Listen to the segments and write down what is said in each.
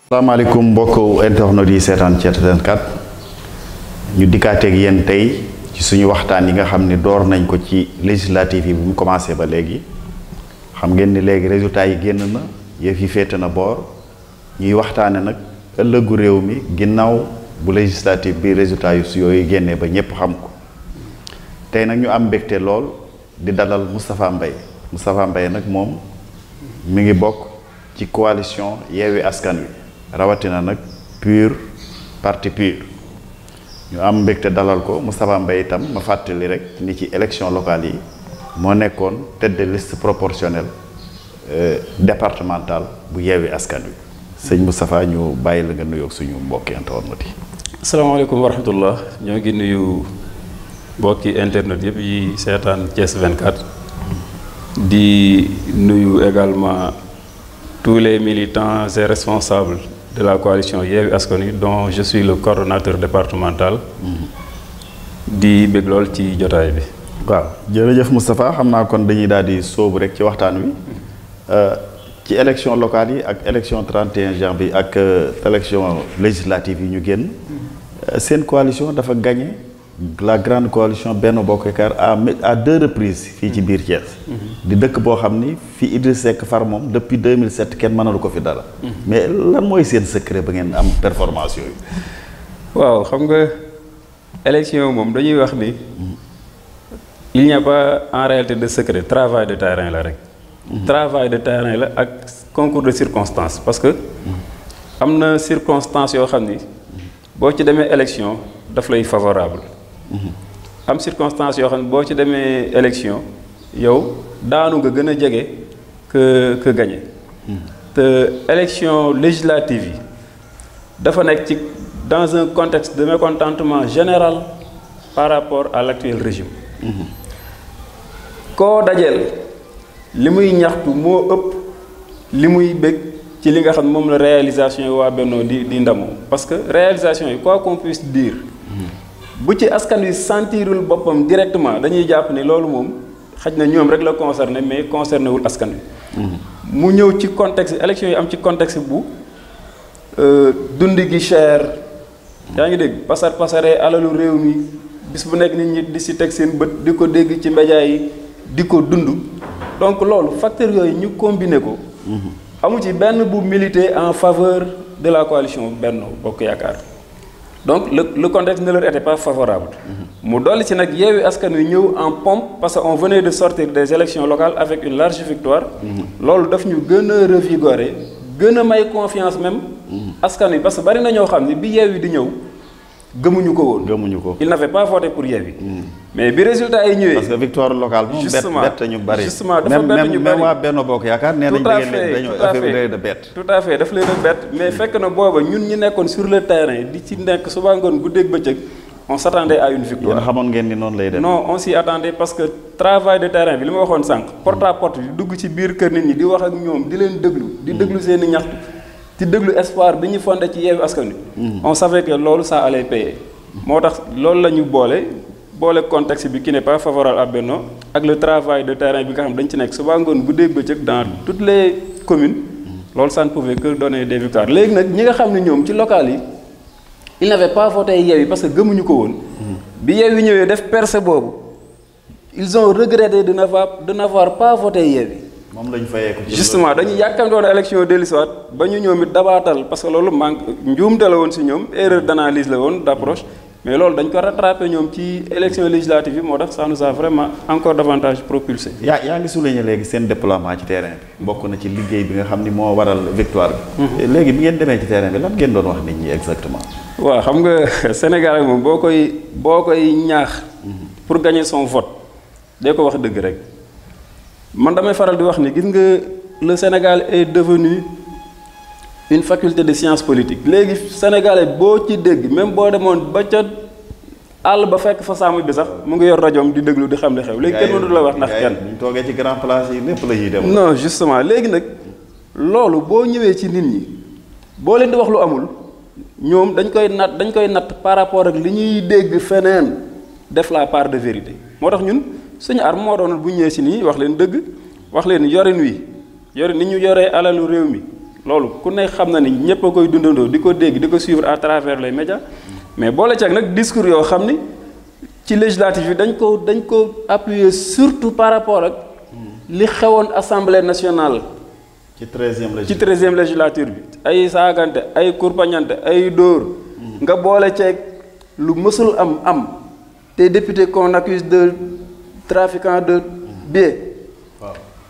salaamaaleykum mbokk internet yi seetaan Thiès 24 ñu dikkaateeg yéen tey ci suñu waxtaan yi nga xam ne door nañ ko ci législative yi bu mu commencé ba léegi xam ngeen ni léegi résultat yi génn na yëf yi féete na boor ñuy waxtaane nag ëllëgu réew mi ginnaaw bu législative bi résultat yu su yooyu génnee ba ñépp xam ko tey nag ñu am mbégte lool di dalal Moustapha Mbaye nag moom mi ngi bokk ci coalition Yewwi Askan Wi rawatina nag PUR parti PUR ñu am mbégte dalal ko Moustapha Mbaye itam ma fàttali rek ni ci élection locale yi moo nekkoon tête de liste proportionnelle départementale bu Yewwi Askan Wi sëñ Moustapha ñu bàyyi la nga nuyoog suñu mbokki internet yi. asalaamaaleykum wa rahmatullah ñoo ngi nuyu mbokki internet yëpp yi seetaan Thiès 24 di nuyu également tous les militants et responsables de la coalition Yewwi Askan Wi dont je suis le coordonnateur départemental. di bëgg lool ci jotaay bi. waaw jërëjëf Moustapha xam naa kon dañuy daal di sóobu rek ci waxtaan wi ci élection locale yi ak élection 31 juin bi ak élection législative yi ñu génn seen coalition dafa gagné la grande coalition Benno Bokk Yaakaar à 2 reprises fii ci biir Thiès. di dëkk boo xam ni fii Idriss Seck far moom depuis 2007 kenn mënalu ko fi dara. mais lan mooy seen secret ba ngeen am performance yooyu. waaw xam nga élection moom dañuy wax ni il n'y a pas en réalité de secret travail de terrain la rek. travail de terrain la ak concours de circonstances parce que am na circonstances yoo xam ni boo ci demee élection daf lay favorable. am circonstances yoo xam ne boo ci demee élection yow daanu nga gën a jege que gagné. te élection législative yi dafa nekk ci dans un contexte de mécontentement général par rapport à l'actuel régime. koo dajeel li muy ñaxtu moo ëpp li muy bëgg ci li nga xam moom la réalisation yi waa Benno di ndamoo parce que réalisation yi quoi qu'on puisse dire. bu ci askan wi sentirul boppam directement dañuy jàpp ni loolu moom xaj na ñoom rek la concerné mais concerné wul askan wi. mu ñëw ci contexte élection yi am ci contexte bu dund gi cher yaa ngi dégg pasaree alalu réew mi bis bu nekk nit ñi di si teg seen bët di ko dégg ci média yi di ko dund donc loolu facteurs yooyu ñu combiné ko. amu ci benn bu militer en faveur de la coalition Benno Bokk Yaakaar. donc le contexte ne leur était pas favorable. mu dolli ci nag Yewwi Askan Wi ñëw en pompe parce que on venait de sortir des élections locales avec une large victoire. loolu daf ñu gën a revigorer gën a may confiance même. askan wi parce que bari na ñoo xam ne bi Yewwi di ñëw gëmuñu ko woon. gëmuñu ko il n'avait pas voté pour Yewwi. mais bi résultat yi ñëwee. parce que victoire locale moom bett ñu bari. justement dafa bett ñu bari même waa Benno Bokk Yaakaar nee nañ dañoo affaire de bett. tout à fait daf leen a bett mais fekk na booba ñun ñi nekkoon sur le terrain di ci nekk suba ngoon guddeeg bëccëg on s'attendait à une victoire. yéen xamoon ngeen ni noonu lay def. non on s'y attendait parce que travail de terrain bi li ma waxoon sànq. porte à porte bi dugg ci biir kër nit ñi di wax ak ñoom di leen déglu. di déglu seen i ñaxtu di déglu espoir bi ñu fondé ci Yewwi Askan Wi. on savait que loolu ça allait payer. moo tax loolu la ñu boole contexte bi qui n'est pas favorable à Benno ak le travail de terrain bi nga xam dañ ci nekk suba ngoon guddeeg bëccëg dans toutes les communes loolu ça ne pouvait que donner des victoires léegi nag ñi nga xam ne ñoom ci local yi ils n'avaient pas voté Yewwi parce que gëmuñu ko woon. bi Yewwi ñëwee def percée boobu ils ont regretté de n'avoir pas voté Yewwi. moom lañ fayee ko justement dañuy yàkkamtoon élection dellusiwaat ba ñu ñoom it dabaatal parce que loolu njuumte la woon si ñoom erreur d'analyse la woon d'approche. mais loolu dañ ko rattrapé ñoom ci élection législative yi moo tax ça nous a vraiment encore davantage propulsé. yaa ngi souligné léegi seen déploiement ci terrain bi bokk na ci liggéey bi nga xam ni moo waral victoire bi. léegi bi ngeen demee ci terrain bi lan ngeen doon wax nit ñi exactement. waaw xam nga Sénégal moom boo koy ñaax. pour gagner son vote dee ko wax dëgg rek man damay faral di wax ni gis nga le Sénégal est devenu une faculté de sciences politiques léegi sénégalais boo ci dégg même boo demoon ba ca àll ba fekk fa sàmm bi sax mu ngi yor rajoom di déglu di xam li xew léegi kenn mënatu la wax ndax kenn ñu toogee ci grand place yi lépp la ñuy dem. non justement léegi nag loolu boo ñëwee ci nit ñi boo leen di wax lu amul ñoom dañ koy natt par rapport ak li ñuy dégg feneen def la part de vérité moo tax ñun suñu arme moo doonal bu ñëwee si nii wax leen dëgg wax leen yorin wi yorin ni ñu yoree alalu réew mi loolu ku ne xam na ni ñëpp a koy dundandoo di ko dégg di ko suivre à travers les médias mais boole ci ak nag discours yoo xam ni ci législatif yi dañ ko appuyer surtout par rapport ak li xewoon assemblée nationale. ci 13e législature bi ay saagante ay kurpañante ay dóor. nga boole ceeg lu mësul am te député qu'on accuse de trafiquant de billets.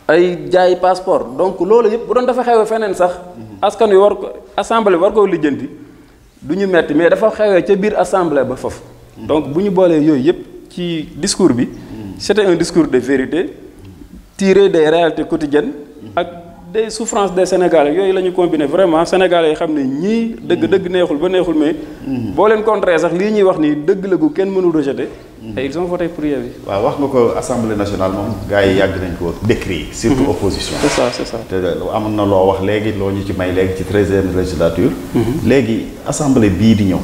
ay jaay passeport donc loolu yëpp bu doon dafa xewee feneen sax. askan wi war ko assemblée war koo lijjanti du ñu metti mais dafa xewee ca biir assemblée ba foofu. donc bu ñu boolee yooyu yëpp ci discours bi. c'était un discours de vérité tiré des réalités quotidiennes ak des souffrances des Sénégalais yooyu la ñu combiné vraiment Sénégalais yi xam ne ñii dëgg neexul ba neexul mais. boo leen contré sax lii ñuy wax nii dëgg la gu kenn mënul rejeter. et ils ont voté pour Yewwi. waaw wax nga ko assemblée nationale moom gars yi yàgg nañ ko décrire. surtout opposition. c'est ça. te amoon na loo wax léegi loo ñu ci may léegi ci 13e législature. léegi assemblée bii di ñëw.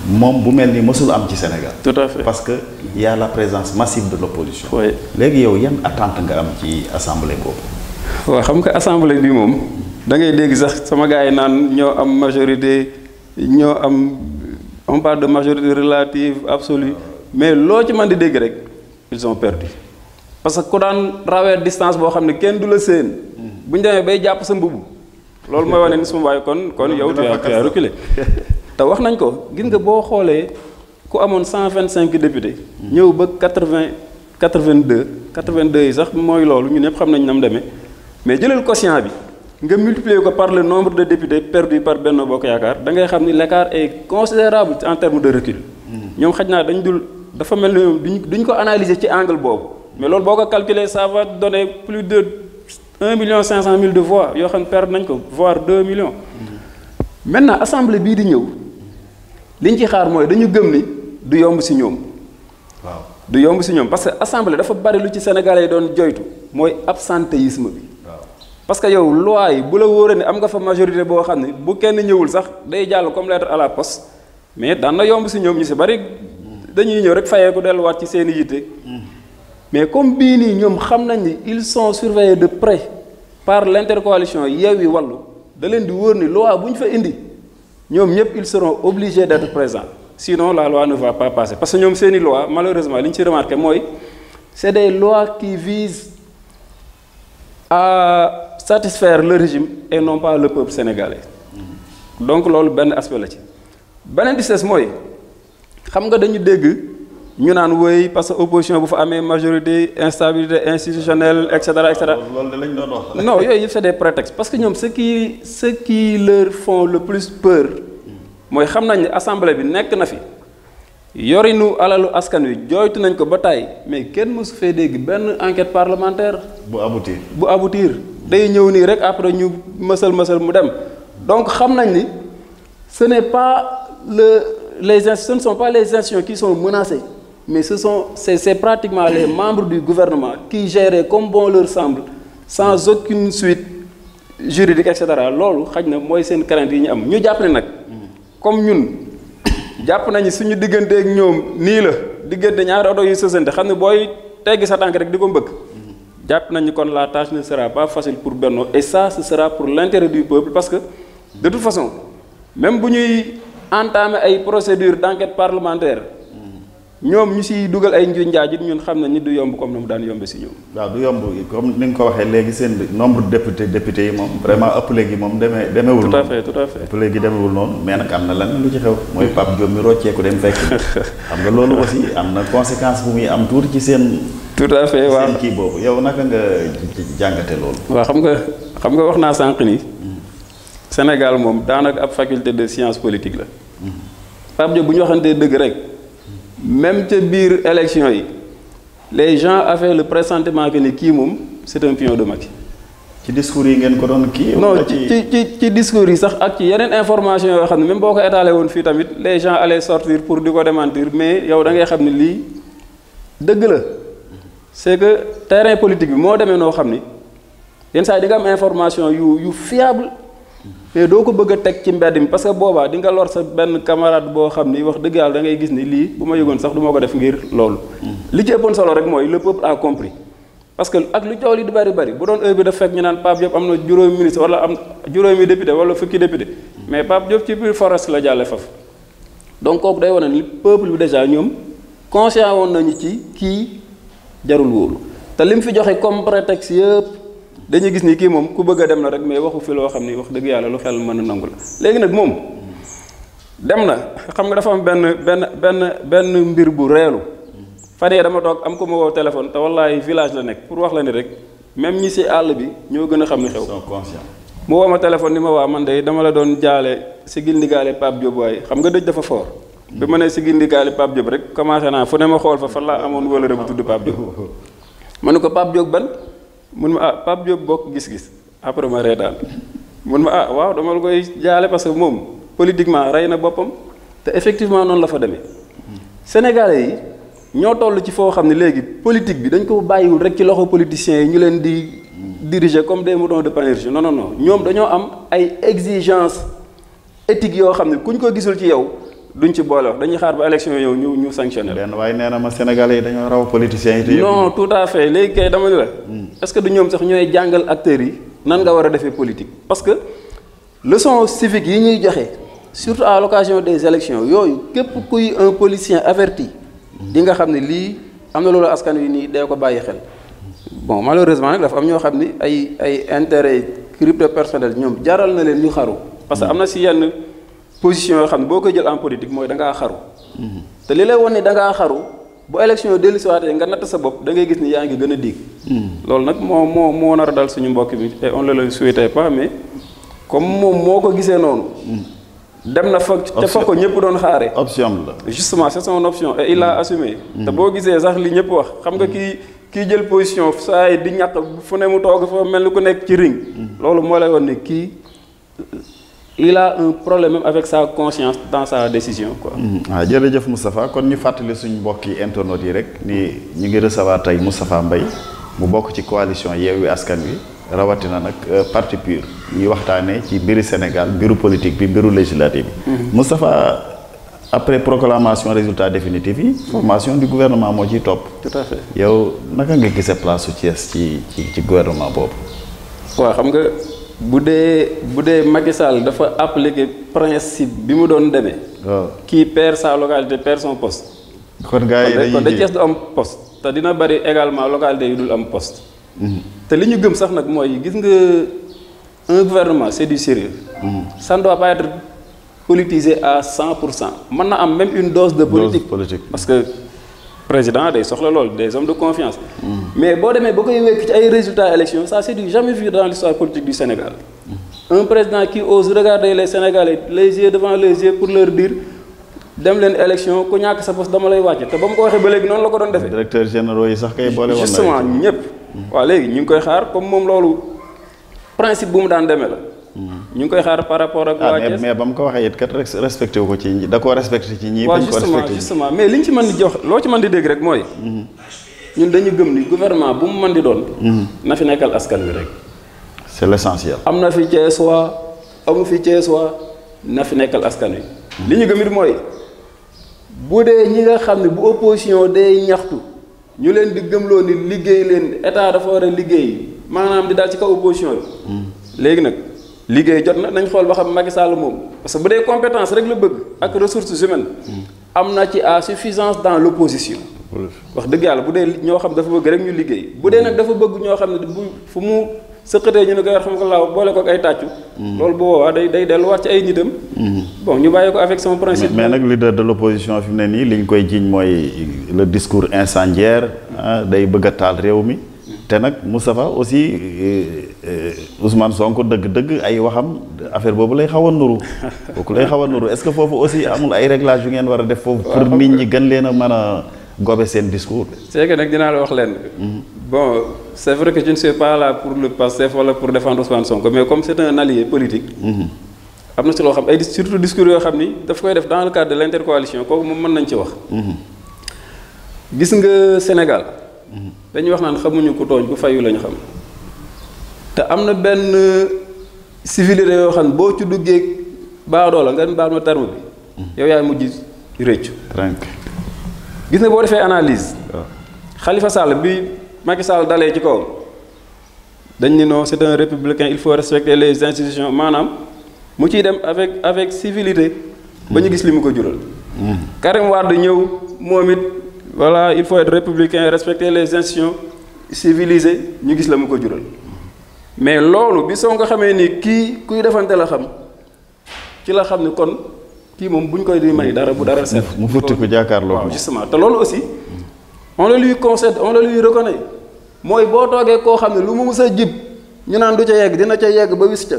moom bu mel ni mësul am ci Sénégal. tout à fait parce que y a la présence massive de l'opposition. oui léegi yow yan attente nga am ci assemblée boobu. waaw xam nga assemblée bi moom da ngay dégg sax sama gars yi naan ñoo am majorité ñoo am on parle de majorité relative absolue mais loo ci mën di dégg rek ils ont perdu parce que ku daan rawee distance boo xam ne kenn du la séen bu ñu demee bay jàpp sa mbubb loolu mooy wane ni suma waay kon yow tu as reculé te wax nañ ko gis nga boo xoolee ku amoon 125 députés ñëw ba 82 yi sax mooy loolu ñu ñëpp xam nañ na mu demee mais jëlal quotient bi nga multiplier ko par le nombre de députés perdus par Benno Bokk Yaakaar da ngay xam ni l'écart est considérable en termes de recul. ñoom xaj naa dafa mel ni ñoom duñ ko analyser ci angle boobu mais loolu boo ko calculer ça va donner plus de 1,5 million de voix yoo xam ne perdre nañ ko voire 2 millions. maintenant assemblée bii di ñëw liñ ci xaar mooy dañu gëm ni du yomb si ñoom. waaw du yomb si ñoom parce que assemblée dafa bari lu ci Sénégalais yi doon joytu mooy absentéisme bi. parce que yow loi yi bu la wóoree ne am nga fa majorité boo xam ne bu kenn ñëwul sax day jàll comme lettre à la poste mais daan na yomb si ñoom ñu si bari dañuy ñëw rek fayee ko delluwaat ci seen i yitte mais comme bii nii ñoom xam nañ ni ils sont surveillés de près par l'intercoalition Yewwi Wallu da leen di wóor ni loi bu ñu fa indi ñoom ñëpp ils seront obligés d'être présents sinon la loi ne va pas passer parce que ñoom seen i loi malheureusement li ñu ci remarqué mooy c'est des lois qui visent à satisfaire le régime et non pas le peuple sénégalais donc loolu benn aspect la ci beneen di ses mooy xam nga dañu dégg ñu naan wéy parce que opposition bu fa amee majorité instabilité institutionnelle et cetera et cetera. loolu de lañ doon wax. non yooyu yëpp c'est des prétextes parce que ñoom ce qui leur font le plus peur mooy xam nañ ne assemblée bi nekk na fi yorinu alalu askan wi jooytu nañ ko ba tàyyi mais kenn mësu fee dégg benn enquête parlementaire. bu aboutir day ñëw nii rek après ñu mësal mu dem donc xam nañ ni ce n'est pas ce ne sont pas les institutions qui sont menacées mais c'est pratiquement les membres du gouvernement qui gèrent comme bon leur semble sans aucune suite juridique et cetera loolu xaj na mooy seen crainte yi ñu am ñu jàpp ne nag comme ñun jàpp nañu suñu digganteeg ñoom nii la diggante ñaari oto yu sësante xam ne booy teggi sa tànk rek di ko mbëkk jàpp nañu kon la tâche ne sera pas facile pour Benno et ça ce sera pour l'intérêt du peuple parce que de toute façon même bu ñuy entamer ay procédures d'enquête parlementaire ñoom ñu siy dugal ay njuuj njaaj it ñun xam nañ ni du yomb comme na mu daan yombe si ñoom. waaw du yomb comme ni nga ko waxee léegi seen nombre de députés yi moom vraiment ëpp léegi moom demeewul noonu. tout à fait ëpp léegi demeewul noonu mais nag am na lan lu ci xew. mooy Pape Diop mi rocceeku dem fekk. xam nga loolu aussi am na conséquence bu muy am tuuti ci seen. tout à fait waaw seen kii boobu yow naka nga jàngate loolu. waaw xam nga wax naa sànq ni Sénégal moom daanaka ab faculté de science politique la. Pape Diop bu ñu waxantee dëgg rek. même ca biir élection yi les gens avaient le pressentiment que ni kii moom c'est un pion de Macky. ci discours yi ngeen ko doon kii. non ci discours yi sax ak ci yeneen information yoo xam ne même boo ko étalé woon fii tamit les gens allaient sortir pour di ko démentir mais yow da ngay xam ne lii dëgg la c'est que terrain politique bi moo demee noo xam ni yenn saa yi di nga am information yu fiable. mais doo ko bëgg a teg ci mbedd mi parce que boobaa di nga lor sa benn camarade boo xam ni wax dëgg yàlla da ngay gis ni lii bu ma yëgoon sax du ma ko def ngir loolu. li ci ëppoon solo rek mooy le peuple a compris parce que ak lu coow li di bari bu doon heure bi daf fekk ñu naan Pape Diop am na juróomi ministre wala am juróomi député wala fukki député mais Pape Diop ci biir forest la jàlle faf donc kooku day wane ni peuple bi déjà ñoom conscient woon nañu ci kii jarul wóolu te li mu fi joxe comme prétexte yëpp dañuy gis ni kii moom ku bëgg a dem na rek mais waxu fi loo xam ni wax dëgg yàlla lu xel mën a nangu la léegi nag moom dem na xam nga dafa am benn mbir bu reelu fan yii dama toog am ko ma woo téléphone te wallaay village la nekk pour wax la ni rek même ñi ci àll bi ñoo gën a xam ni xew. mu woo ma téléphone ni ma waa man de dama la doon jaale si gindigaale Pape Diop waaye xam nga dëj dafa fort. bi ma nee si gindigaale Pape Diop rek commencé naa fu ne ma xool fa fan laa amoon wala bu tudd Pape Diop. ma ne ko Pape Diop ban mun ma Pape Diop bokk gis-gis après ma reetaan mun ma waaw dama la koy jaale parce que moom politiquement rey na boppam te effectivement noonu la fa demee. Sénégalais yi ñoo toll ci foo xam ne léegi politique bi dañ ko bàyyiwul rek ci loxo politiciens yi ñu leen di diriger comme des moutons de Panurge non ñoom dañoo am ay exigences éthiques yoo xam ne kuñ ko gisul ci yow duñ ci boole wax dañuy xaar ba élection yow ñu sanctionné la. waaye nee na ma Sénégalais yi dañoo raw politiciens yi. non tout à fait léegi kay dama ni la. est-ce que du ñoom sax ñooy jàngal acteurs yi nan nga war a defee politique. parce que leçon civique yi ñuy joxe surtout à l'occasion des élections yooyu képp kuy un politicien averti. di nga xam ne lii am na loolu askan wi nii day ko bàyyi xel bon malheureusement nag dafa am ñoo xam ni ay intérêt crypto personnel ñoom jaral na leen ñu xaru parce que am na si yenn position yoo xam ne boo koy jël en politique mooy da ngaa xaru te li lay wan ni da ngaa xaru bu élection dellusiwaatee nga natt sa bopp da ngay gis ni yaa ngi gën a diig loolu nag moo nar a dal suñu mbokk bi et on ne le souhaitait pas mais comme moom moo ko gisee noonu dem na fa te fa ko ñëpp doon xaare option la justement c'est son option et il l'a assumé te boo gisee sax li ñëpp wax xam nga kii jël position saa yi di ñàkk fu ne mu toog fa mel ni ku nekk ci ring loolu moo lay won ne kii il a un problème même avec sa conscience dans sa décision quoi. waaw jërëjëf Moustapha kon ñu fàttali suñu mbokki internautes yi rek ni ñu ngi recevoir tey Moustapha Mbaye mu bokk ci coalition Yewwi Askan Wi rawatina nag parti PUR ñuy waxtaanee ci mbiru Sénégal mbiru politique bi mbiru législative bi. Moustapha après proclamation résultat définitif yi. formation du gouvernement moo ciy topp. tout à fait yow naka nga gisee place su Thiès ci gouvernement boobu. waaw xam nga bu dee Macky Sall dafa appliquer principe bi mu doon demee. waaw kii perd sa localité perd son poste. kon gars yi dañuy kon de Thiès du am poste te dina bari également localité yu dul am poste. te li ñu gëm sax nag mooy gis nga un gouvernement c'est du sérieux ça ne doit pas être politisé à 100%. mën na am même une dose de politique parce que président day soxla loolu des hommes de confiance mais boo demee ba koy wekk ci ay résultats élections ça c'est du jamais vu dans l'histoire politique du Sénégal un président qui ose regarder les Sénégalais les yeux devant les yeux pour leur dire dem leen élection ku ñàkk sa poste dama lay wàcce te ba mu ko waxee ba léegi noonu la ko doon defee. directeur généraux yi sax kay boole woon justement ñëpp. waaw léegi ñu ngi koy xaar comme moom loolu principe bu mu daan demee la. ñu ngi koy xaar par rapport ak. waa Thiès mais ba mu ko waxee it kat respecté wu ko ci da koo respecté ci ñii. bañ ko respecté justement mais li ñu ci mën di jox loo ci mën di dégg rek mooy. ñun dañu gëm ni gouvernement bu mu mën di doon. na fi nekkal askan wi rek. c'est l'essentiel. am na fi Thiès waa amu fi Thiès waa na fi nekkal askan wi. li ñu gëm it mooy. bu dee ñi nga xam ne bu opposition day ñaxtu ñu leen di gëmloo ni liggéey leen état dafa war a liggéey maanaam di daal ci kaw opposition yi. léegi nag liggéey jot na nañ xool ba xam Macky Sall moom parce que bu dee compétence rek la bëgg ak ressources humaines am na ci à suffisance dans l'opposition. wax dëgg yàlla bu dee ñoo xam dafa bëgg rek ñu liggéey bu dee nag dafa bëgg ñoo xam ne bu fu mu sëqatee ñu ne ko xam nga laaw boole ko ak ay tàccu. loolu bu boobaa day delluwaat ci ay nitam. bon ñu bàyyi ko avec son principe. mais nag leader de l'opposition fi mu ne nii li ñu koy jiiñ mooy le discours incendiaire day bëgg a taal réew mi. te nag Moustapha aussi Ousmane Sonko dëgg-dëgg ay waxam affaire boobu lay xaw a nuru. kooku lay xaw a nuru est-ce que foofu aussi amul ay réglages yu ngeen war a def foofu. pour nit ñi gën leen a mën a gobe seen discours. c'est que nag dinaa la wax leen. bon c'est vrai que je ne suis pas là pour le Pastef wala pour défendre Ousmane Sonko mais comme c'est un allié politique. am na ci loo xam ay surtout discours yoo xam ni daf koy def dans le cadre de l'intercoalition kooku moom mën nañ ci wax. gis nga Sénégal. dañuy wax naan xamuñu ku tooñ ku fayu lañu xam. te am na benn civilité yoo xam ne boo ci duggee baadoo la nga baal ma terme bi. yow yaay mujj rëccu. tranquille. gis nga boo defee analyse. Khalifa Sall bi Macky Sall dalee ci kawam dañ ni non c'est un républicain il faut respecter les institutions maanaam mu ciy dem avec civilité ba ñu gis li mu ko jural. Karim Wade ñëw moom it voilà il faut être républicain respecter les institutions civilisées ñu gis la mu ko jural mais loolu bi soo nga xamee ni kii kuy defante la xam ci la xam ni kon kii moom bu ñu koy di may dara bu dara set. mu futti ko jàkkaarloo waaw justement te loolu aussi on le lui concède on le lui reconnaît mooy boo toogee koo xam ne lu mu mus a jib ñu naan du ca yegg dina ca yegg ba wis ca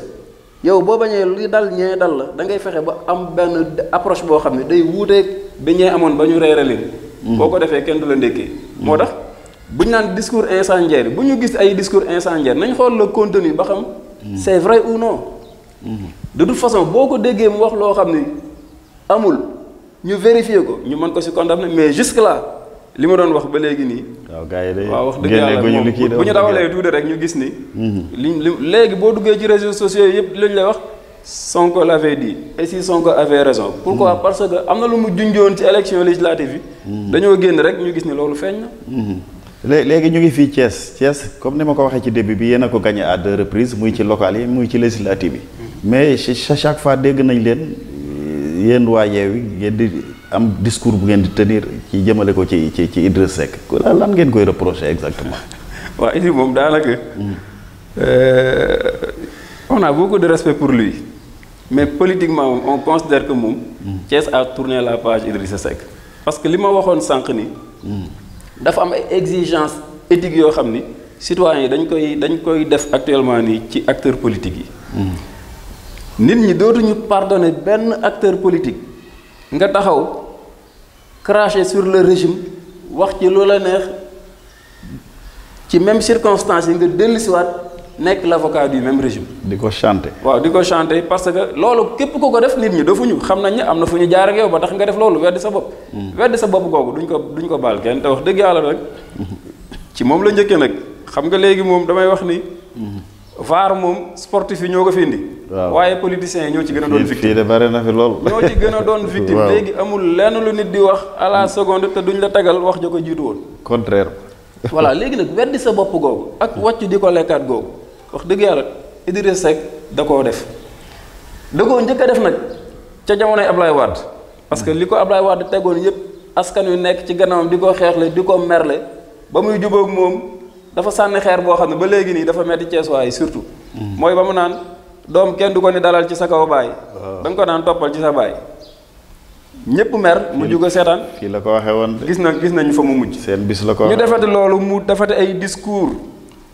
yow boo bañee li dal ñee dal la da ngay fexe ba am benn approche boo xam ne day wuuteeg bi ñee amoon ba ñu reere leen. boo ko defee kenn du la ndékkee. moo tax bu ñu naan discours incendiaire bu ñu gis ay discours incendiaire nañ xool le contenu ba xam. c'est vrai ou non. de toute façon boo ko déggee mu wax loo xam ni amul ñu vérifier ko ñu mën ko ci condamner mais jusque là li ma doon wax ba léegi nii. waaw gars yi day waaw wax dëgg yàlla moom bu ñu dawalee tuuti rek ñu gis ni. li léegi boo duggee ci réseaux sociaux yëpp lañ lay wax Sonko l'avait dit et si Sonko avait raison. pourquoi parce que am na lu mu junjoon ci élection législative yi. dañoo génn rek ñu gis ni loolu feeñ na. léegi ñu ngi fii Thiès comme ni ma ko waxee ci début bi yéen a ko gagné à 2 reprises muy ci local yi muy ci législative yi. mais chaque fois dégg nañ leen yéen waa Yewwi ngeen di am discours bu ngeen di tenir ci jëmale ko ci Idriss Seck lan ngeen koy reprocher exactement. waaw Idriss moom daanaka on a beaucoup de respect pour lui mais politiquement on considère que moom. Thiès a tourné la page Idriss Seck parce que li ma waxoon sànq ni. dafa am ay exigences éthiques yoo xam ni citoyens yi dañ koy def actuellement nii ci acteurs politiques yi. nit ñi dootuñu pardonner benn acteur politique nga taxaw cracher sur le régime wax ci lu la neex ci même circonstances yi nga dellusiwaat nekk l'avocat du même régime. di ko chanter. waaw di ko chanter parce que loolu képp ku ko def nit ñi defuñu xam nañ ne am na fu ñu jaar ak yow ba tax nga def loolu weddi sa bopp. weddi sa bopp googu duñ ko baal kenn te wax dëgg yàlla rek ci moom la njëkkee nag xam nga léegi moom damay wax ni. VAR moom sportif yi ñoo ko fi indi. waaye politiciens yi ñoo ci gën a doon victime. fii de bare na fi lool. ñoo ci gën a doon victime. léegi amul lenn lu nit di wax à la seconde te duñ la tegal wax ja ko jiitu woon. contraire. voilà léegi nag weddi sa bopp googu ak wàcc di ko lekkaat googu wax dëgg yàlla Idriss Seck da koo def. da koo njëkk a def nag ca jamonoy Ablaye Wade parce que li ko Ablaye Wade tegoon yépp askan wi nekk ci gannaawam di ko xeexle di ko merle ba muy jubóog moom. dafa sànni xeer boo xam ne ba léegi nii dafa metti Cees waay surtout. mooy ba mu naan doom kenn du ko ni dalal ci sa kaw baay. da nga ko naan toppal ci sa baay. ñëpp mer mu juga seetaan. fii la ko waxee woon gis nañu fa mu mujj. seen bis la ko ñu defati loolu mu defati ay discours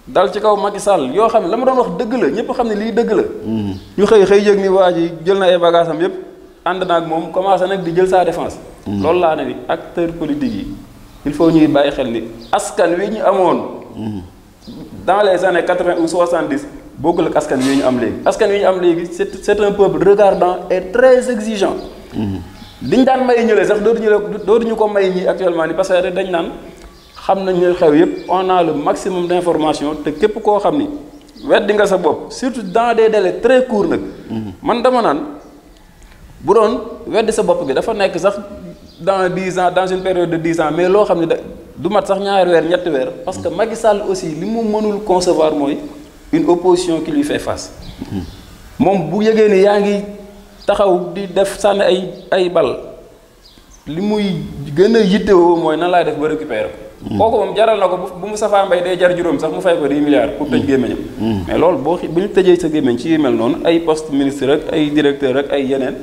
dal ci kaw Macky Sall yoo xam ne la ma doon wax dëgg la ñëpp xam ne lii dëgg la. ñu xëy yëg ni waa ji jël na ay bagages am yëpp ànd na ak moom commencé nag di jël sa défense. loolu laa ne ni acteurs politiques yi il faut ñuy bàyyi xel ni askan wi ñu amoon. dans les années 80 ou 70 bokkul ak askan wi ñu am léegi askan wi ñu am léegi c'est un peuple regardant et très exigeant. liñ daan may ñële sax dootuñu ko may ñi actuellement ni parce que dañ naan xam nañ ne xew yépp on a le maximum d'information te képp koo xam ni weddi nga sa bopp surtout dans des délais très courts nag. man dama naan bu doon weddi sa bopp bi dafa nekk sax dans 10 ans dans une période de 10 ans mais loo xam ne du mat sax ñaari weer ñetti weer parce que Macky Sall aussi li mu mënul concevoir mooy une opposition qui lui fait face. moom bu yëgee ni yaa ngi taxaw di def sànni ay bal li muy gën a yittewoo mooy nan laay def ba récupérer ko. kooku moom jaral na ko bu mu safaa mbay day jar juróom sax mu fay ko 10 milliards pour tëj gémmiñam. mais loolu bu ñu tëjee sa gémmiñ ci yu mel noonu ay poste ministre ak ay directeur ak ay yeneen.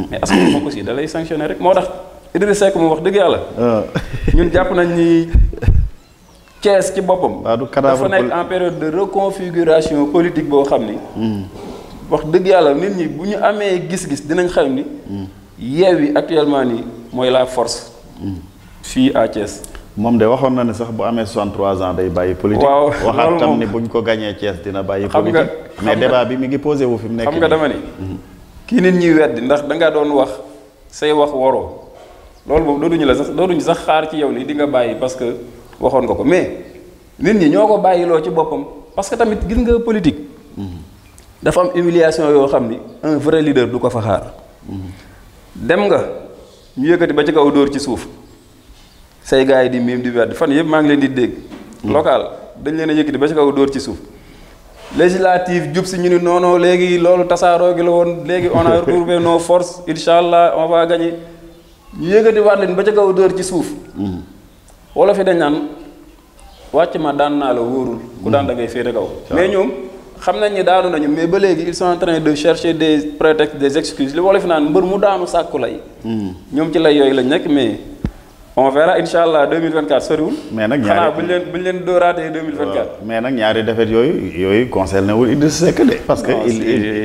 mais askan wi moom aussi da lay sanctionner rek moo tax. Idriss Seck moom wax dëgg yàlla. ñun jàpp nañ ni Thiès ci boppam. dafa nekk en période de reconfiguration politique boo xam ni. wax dëgg yàlla nit ñi bu ñu amee gis-gis dinañ xam ni. Yewwi actuellement nii mooy la force. fii à Thiès. moom de waxoon na ne sax bu amee 63 ans day bàyyi politique. waaw waxaat tam ni buñ ko gañee Thiès dina bàyyi. politique mais débat bi mi ngi posé wu fi mu nekk. xam nga dama ni. kii nit ñuy weddi ndax dangaa doon wax say wax waroo. loolu boobu dootuñu sax xaar ci yow ni di nga bàyyi parce que waxoon nga ko mais nit ñi ñoo ko bàyyiloo ci boppam parce que tamit gis nga politique. dafa am humiliation yoo xam ni un vrai leader du ko fa xaar. dem nga ñu yëkkati ba ci kaw dóor ci suuf say gars yi di miim di wedd fan yëpp maa ngi leen di dégg local dañ leen a yëkkati ba ci kaw dóor ci suuf. législative jub si ñu ni non léegi loolu tasaaroo gi la woon léegi on a retrouvé nos forces incha allah on va gagner ñu yëkkati waat leen ba ca kaw dóor ci suuf. wala fi dañ naan wàcc ma daan naa la wóorul. ku daan da ngay féete kaw. mais ñoom xam nañ ni daanu nañu mais ba léegi ils sont en train de chercher des prétextes des excuses li wala fi naan mbër mu daanu sàkku lay. ñoom ci lay yooyu lañ nekk mais. on verra incha allah 2024 soriwul. mais nag ñaari xanaa bu ñu leen dooraatee 2024. mais nag ñaari défaite yooyu concerné wul Idrissa Seck de. parce que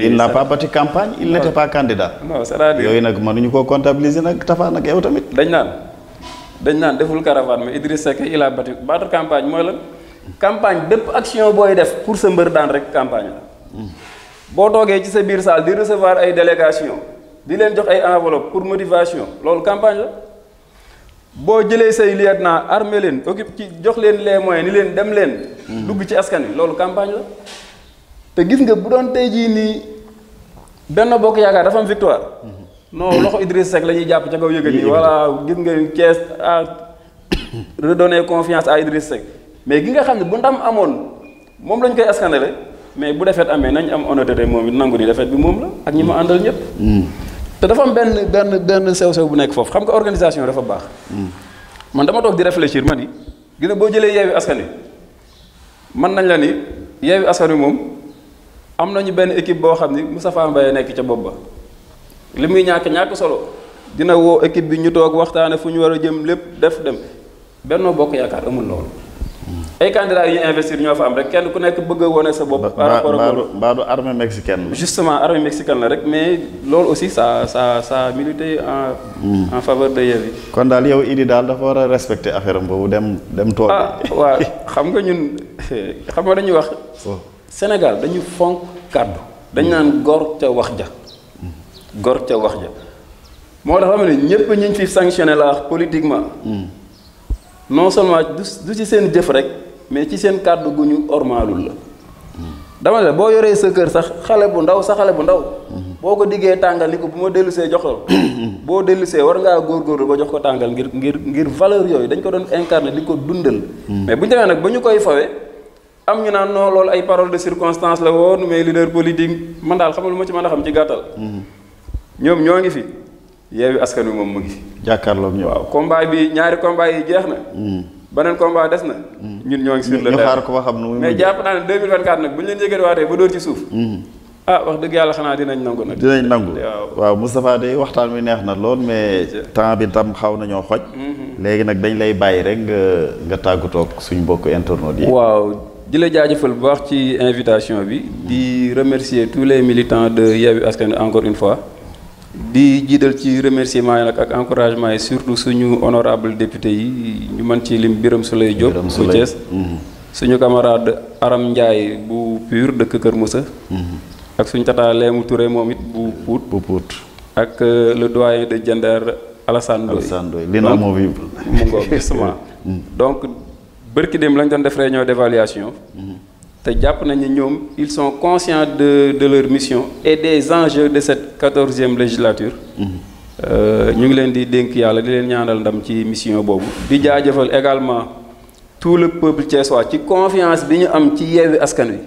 il n'a pas battu campagne il n'était pas candidat. non c'est-à-dire yooyu nag mënuñu koo comptabiliser nag Tafa nag yow tamit. dañ naan deful caravane mais Idrissa Seck il a battu campagne mooy lan campagne bépp action booy def pour sa mbër daan rek campagne la. boo toogee ci sa biir salle di recevoir ay délégation di leen jox ay enveloppe pour motivation loolu campagne la. boo jëlee say lieutenant armé leen occupe ci jox leen les moyens ni leen dem leen. dugg ci askan wi loolu campagne la. te gis nga bu doon tey jii nii Benno Bokk Yaakaar dafa am victoire. non loxo Idriss Seck la ñuy jàpp ca kaw yëgal yi. voilà gis nga Thiès a redonner confiance à Idriss Seck mais gi nga xam ne bu ndam amoon moom lañ koy askanale mais bu defet amee nañ am honnêteté moom it nangu ni defet bi moom la ak ñi ma àndal ñëpp. te dafa am benn sew-sew bu nekk foofu xam nga organisation dafa baax. man dama toog di réfléchir man yi gis nga boo jëlee Yewwi Askan Wi man nañ la ni Yewwi Askan Wi moom am nañu benn équipe boo xam ni Moustapha Mbaye nekk ca bopp ba li muy ñàkk solo dina woo équipe bi ñu toog waxtaane fu ñu war a jëm lépp def dem Benno Bokk Yaakaar amul loolu. ay candidats yi ñu investir ñoo fa am rek kenn ku nekk bëgg a wone sa bopp. par rapport ak loolu baadu armée mexicaine la. justement armée mexicaine la rek mais loolu aussi ça milité en faveur de Yewwi. kon daal yow Idi daal dafa war a respecter affaire am boobu dem tool. waaw xam nga ñun xam nga dañuy wax. Sénégal dañu fonk kàddu. dañ naan gor ca wax ja. gor ca wax ja moo tax xam ne ñëpp ñu ngi fi sanctionné la politiquement. non seulement du ci seen jëf rek. mais ci seen kàddu gu ñu ormaalul la dama ne boo yoree sa kër sax xale bu ndaw boo ko diggee tàngal ni ko bu ma dellusee jox ko boo dellusee war ngaa góorgóorlu ba jox ko tàngal ngir valeur yooyu dañ ko doon incarner di ko dundal. mais bu ñu demee nag ba ñu koy fawe am ñu naan non loolu ay paroles de circonstance la woon mais leader politique man daal xam nga lu ma ci mën a xam ci gàttal. ñoom ñoo ngi fi Yewwi Askan Wi moom mu ngi fi. jàkkaarloog ñoom waaw combat bi ñaari combat yi jeex na. beneen combat des na. ñun ñoo ngi sur le terrain ñu xaar ko ba xam nu mais jàpp naa ne 2024 nag bu ñu leen yëgee waatee ba dóor ci suuf. wax dëgg yàlla xanaa dinañ nangu nag. dinañ nangu waaw Moustapha day waxtaan wi neex na lool mais temps bi tam xaw nañoo xoj. léegi nag dañ lay bàyyi rek nga tàggatoo ak suñu mbokk internautes yi. waaw di la jaajëfal bu baax ci invitation bi. di remercier tous les militants de Yewwi Askan Wi encore une fois. di jiital ci remerciement yi nag ak encouragement yi surtout suñu honorable député yi ñu mën ci lim Birame Souleye Diop bu Thiès suñu camarade Aram Ndiaye bu PUR dëkk Kër Moussa ak suñu tata Lémou Touré moom it bu Pout ak le doyen de Diender Alassane Ndoye l'inamovible mu ngoog justement donc bërki dem lañ doon def réunion d'évaluation te jàpp nañu ñoom ils sont conscients de leur mission et des enjeux de cette 14e législature. ñu ngi leen di dénk yàlla di leen ñaanal ndam ci mission boobu. di jaajëfal également tout le peuple thiessois ci confiance bi ñu am ci Yewwi Askan Wi.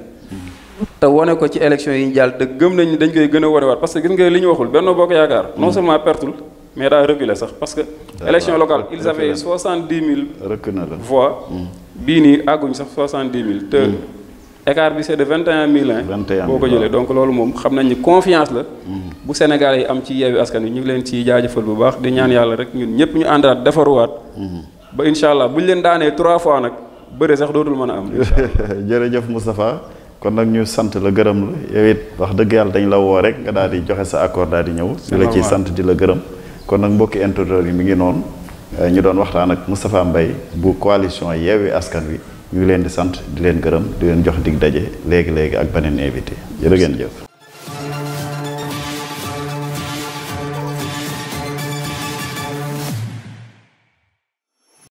te wane ko ci élection yi ñu jàll te gëm nañ ni dañ koy gën a wanewaat parce que gis nga li ñu waxul Benno Bokk Yaakaar. non seulement pertul mais daa reculé sax parce que. élection locale ils avaient 70 000. voix. bii nii àgguñ sax 70 000 te. écart bi c'est de 21 000 boo ko jëlee donc loolu moom xam nañ ni confiance la bu Sénégalais yi am ci Yewwi Askan Wi ñu ngi leen ci jaajëfal bu baax di ñaan yàlla rek ñun ñëpp ñu àndaat defaruwaat ba incha allah bu ñu leen daanee 3 fois nag bëre sax dootul mën a am jërëjëf Moustapha kon nag ñu sant la gërëm la yow it wax dëgg yàlla dañ la woo rek nga daal di joxe sa accord daal di ñëw di la ciy sant di la gërëm kon nag mbokki internautes yi mi ngi noonu ñu doon waxtaan ak Moustapha Mbaye bu coalition Yewwi Askan Wi ñu ngi leen di sant di leen gërëm di leen jox dig daje léegi-léegi ak beneen invité jërë ngeen jëf